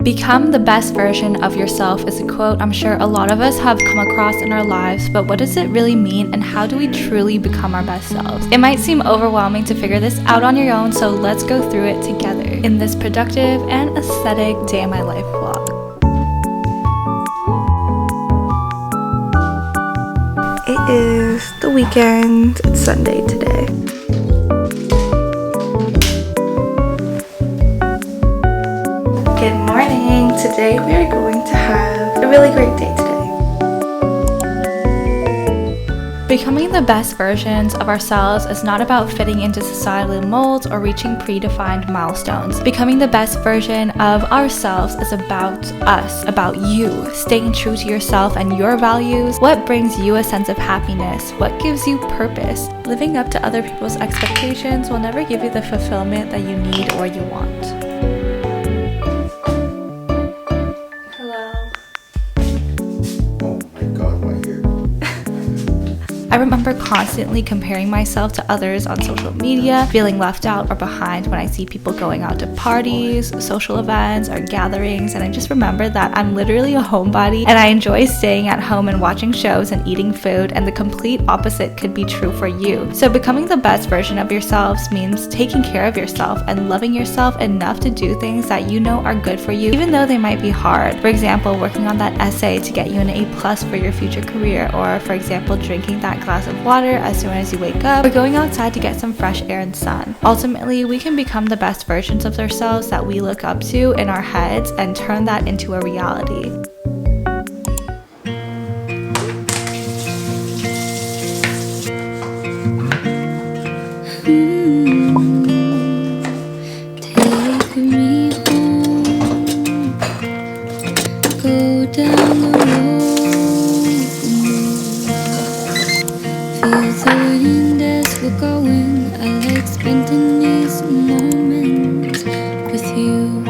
Become the best version of yourself is a quote I'm sure a lot of us have come across in our lives, but what does it really mean and how do we truly become our best selves? It might seem overwhelming to figure this out on your own, so let's go through it together in this productive and aesthetic day in my life vlog. It is the weekend, it's Sunday today. Good morning! Today we are going to have a really great day today. Becoming the best versions of ourselves is not about fitting into societal molds or reaching predefined milestones. Becoming the best version of ourselves is about us, about you, staying true to yourself and your values, what brings you a sense of happiness, what gives you purpose. Living up to other people's expectations will never give you the fulfillment that you need or you want. I remember constantly comparing myself to others on social media, feeling left out or behind when I see people going out to parties, social events, or gatherings, and I just remember that I'm literally a homebody and I enjoy staying at home and watching shows and eating food, and the complete opposite could be true for you. So becoming the best version of yourselves means taking care of yourself and loving yourself enough to do things that you know are good for you, even though they might be hard. For example, working on that essay to get you an A+ for your future career, or for example, drinking that glass of water as soon as you wake up, or going outside to get some fresh air and sun. Ultimately, we can become the best versions of ourselves that we look up to in our heads and turn that into a reality. Take me home, go down the road. Feel the wind as we're going. I like spending these moments with you.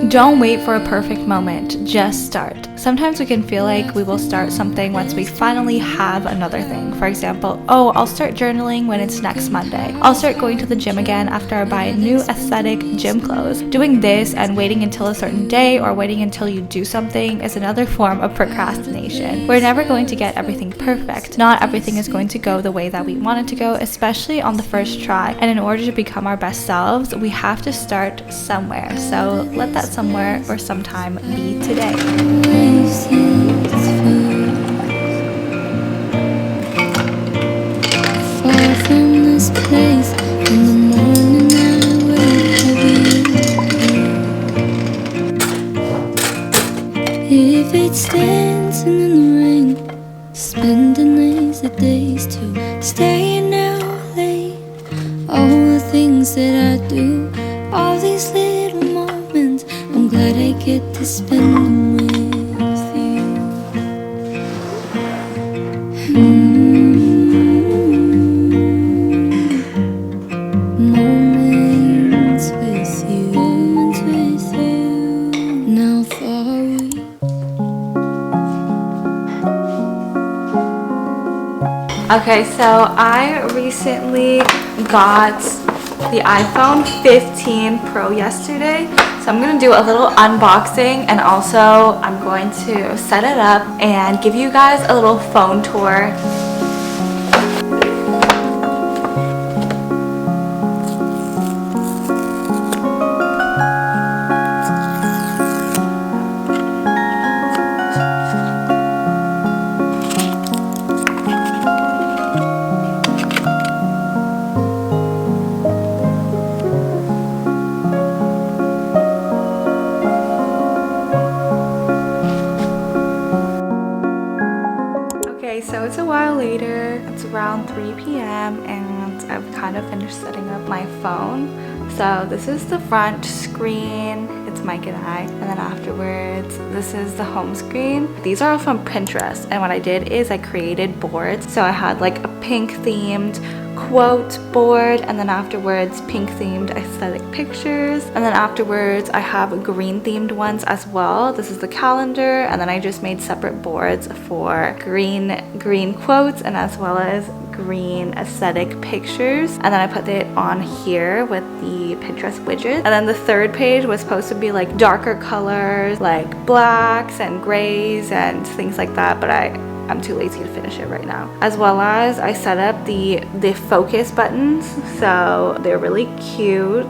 Don't wait for a perfect moment, just start. Sometimes we can feel like we will start something once we finally have another thing. For example, oh, I'll start journaling when it's next Monday. I'll start going to the gym again after I buy new aesthetic gym clothes. Doing this and waiting until a certain day or waiting until you do something is another form of procrastination. We're never going to get everything perfect. Not everything is going to go the way that we want it to go, especially on the first try. And in order to become our best selves, we have to start somewhere. So let that somewhere or sometime be today. Far from this place, in the morning I wake. If it's dancing in the rain, spending lazy days to staying out late. All the things that I do, all these little moments, I'm glad I get to spend them with you. Moments with you, now far away. Okay, so I recently got the iPhone 15 Pro yesterday, so I'm going to do a little unboxing, and also I'm going to set it up and give you guys a little phone tour. So it's a while later, it's around 3 p.m. and I've kind of finished setting up my phone. So this is the front screen, it's Mike and I, and then afterwards this is the home screen. These are all from Pinterest, and what I did is I created boards. So I had like a pink themed quote board, and then afterwards pink themed aesthetic pictures, and then afterwards I have green themed ones as well. This is the calendar, and then I just made separate boards for green quotes and as well as green aesthetic pictures, and then I put it on here with the Pinterest widget. And then the third page was supposed to be like darker colors, like blacks and grays and things like that, but I'm too lazy to finish it right now. As well as I set up the focus buttons, so they're really cute.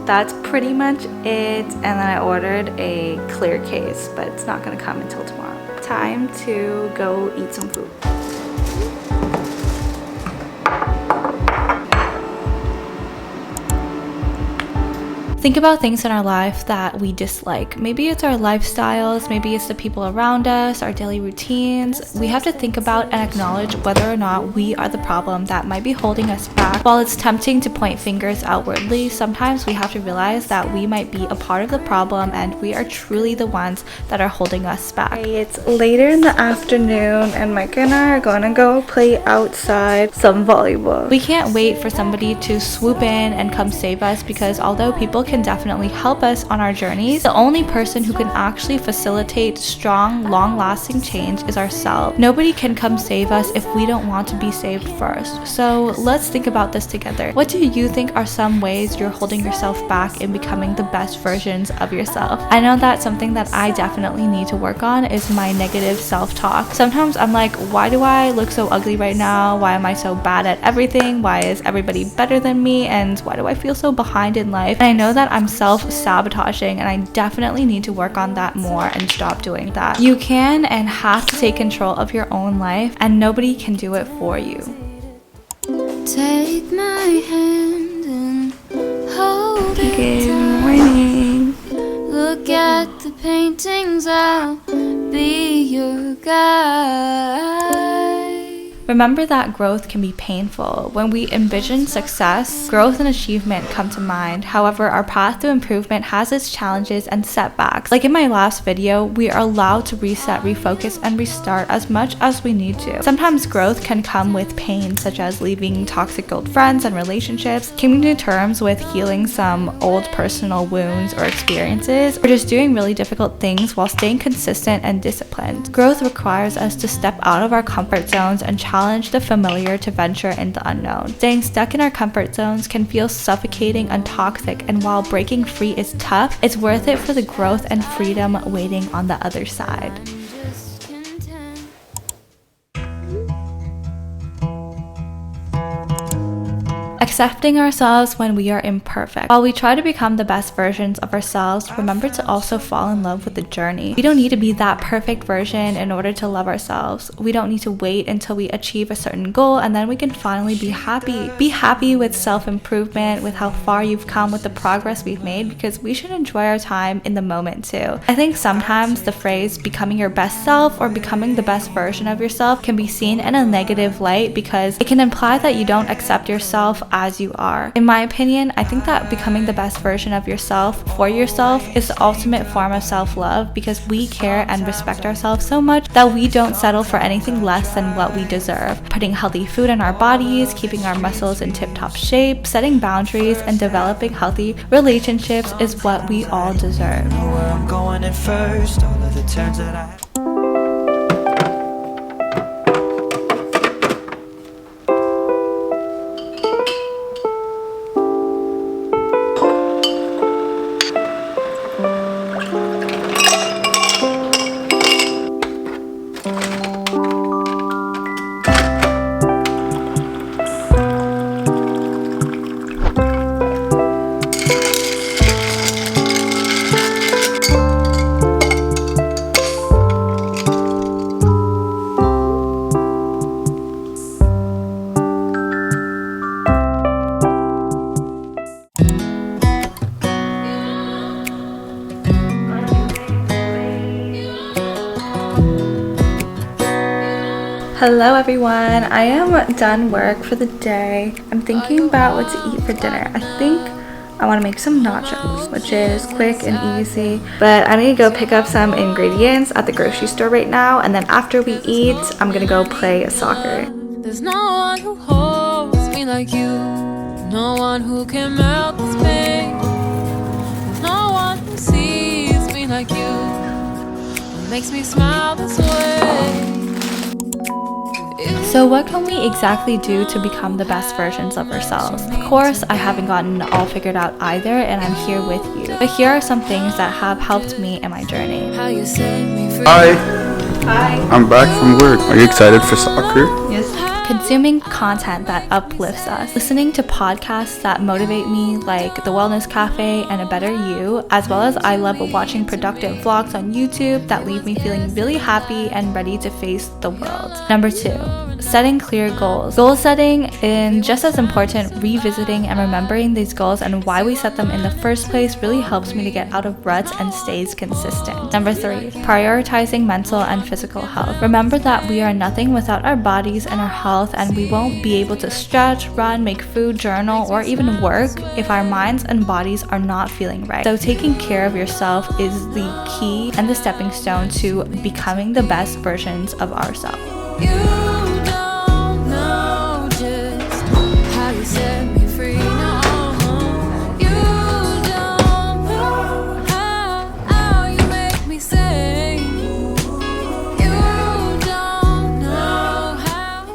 That's pretty much it. And then I ordered a clear case, but it's not gonna come until tomorrow. Time to go eat some food. Think about things in our life that we dislike. Maybe it's our lifestyles, maybe it's the people around us, our daily routines. We have to think about and acknowledge whether or not we are the problem that might be holding us back. While it's tempting to point fingers outwardly, sometimes we have to realize that we might be a part of the problem and we are truly the ones that are holding us back. It's later in the afternoon and Micah and I are gonna go play outside some volleyball. We can't wait for somebody to swoop in and come save us, because although people can definitely help us on our journeys, the only person who can actually facilitate strong, long-lasting change is ourselves. Nobody can come save us if we don't want to be saved first. So let's think about this together. What do you think are some ways you're holding yourself back in becoming the best versions of yourself? I know that something that I definitely need to work on is my negative self-talk. Sometimes I'm like, why do I look so ugly right now? Why am I so bad at everything? Why is everybody better than me? And why do I feel so behind in life? And I know that I'm self-sabotaging, and I definitely need to work on that more and stop doing that. You can and have to take control of your own life, and nobody can do it for you. Take my hand and hold it Good tight. morning. Look at the paintings, I'll be your guide. Remember that growth can be painful. When we envision success, growth and achievement come to mind. However, our path to improvement has its challenges and setbacks. Like in my last video, we are allowed to reset, refocus, and restart as much as we need to. Sometimes growth can come with pain, such as leaving toxic old friends and relationships, coming to terms with healing some old personal wounds or experiences, or just doing really difficult things while staying consistent and disciplined. Growth requires us to step out of our comfort zones and challenge the familiar to venture in the unknown. Staying stuck in our comfort zones can feel suffocating and toxic, and while breaking free is tough, it's worth it for the growth and freedom waiting on the other side. Just content. Accepting ourselves when we are imperfect. While we try to become the best versions of ourselves, remember to also fall in love with the journey. We don't need to be that perfect version in order to love ourselves. We don't need to wait until we achieve a certain goal and then we can finally be happy. Be happy with self-improvement, with how far you've come, with the progress we've made, because we should enjoy our time in the moment too. I think sometimes the phrase becoming your best self or becoming the best version of yourself can be seen in a negative light, because it can imply that you don't accept yourself as you are. In my opinion, I think that becoming the best version of yourself for yourself is the ultimate form of self-love, because we care and respect ourselves so much that we don't settle for anything less than what we deserve. Putting healthy food in our bodies, keeping our muscles in tip-top shape, setting boundaries, and developing healthy relationships is what we all deserve. Know where I'm going at first, all of the turns that I Hello everyone, I am done work for the day. I'm thinking about what to eat for dinner. I think I want to make some nachos, which is quick and easy, but I need to go pick up some ingredients at the grocery store right now, and then after we eat, I'm gonna go play soccer. There's no one who holds me like you, no one who can melt this pain. There's no one who sees me like you, what makes me smile this way. It's So what can we exactly do to become the best versions of ourselves? Of course, I haven't gotten it all figured out either, and I'm here with you. But here are some things that have helped me in my journey. Hi. Hi. I'm back from work. Are you excited for soccer? Yes. Consuming content that uplifts us, listening to podcasts that motivate me like The Wellness Cafe and A Better You, as well as I love watching productive vlogs on YouTube that leave me feeling really happy and ready to face the world. Number 2, setting clear goals. Goal setting, and just as important, revisiting and remembering these goals and why we set them in the first place really helps me to get out of ruts and stays consistent. Number 3, prioritizing mental and physical health. Remember that we are nothing without our bodies and our health, and we won't be able to stretch, run, make food, journal, or even work if our minds and bodies are not feeling right. So taking care of yourself is the key and the stepping stone to becoming the best versions of ourselves. You don't know just how you set me free. No, you don't know how you make me sing. You don't know how.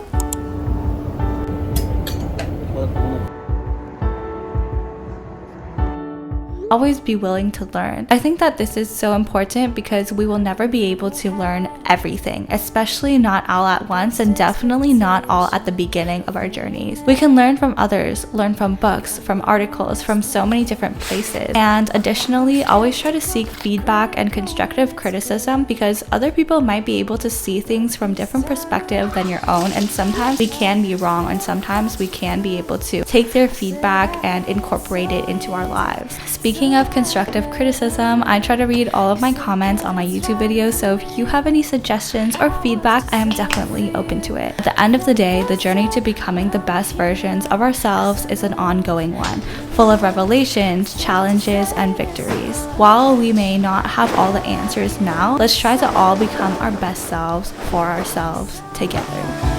Always be willing to learn. I think that this is so important because we will never be able to learn everything, especially not all at once, and definitely not all at the beginning of our journeys. We can learn from others, learn from books, from articles, from so many different places. And additionally, always try to seek feedback and constructive criticism because other people might be able to see things from different perspectives than your own, and sometimes we can be wrong, and sometimes we can be able to take their feedback and incorporate it into our lives. Speaking of constructive criticism, I try to read all of my comments on my YouTube videos, so if you have any suggestions or feedback, I am definitely open to it. At the end of the day, the journey to becoming the best versions of ourselves is an ongoing one, full of revelations, challenges, and victories. While we may not have all the answers now, let's try to all become our best selves for ourselves together.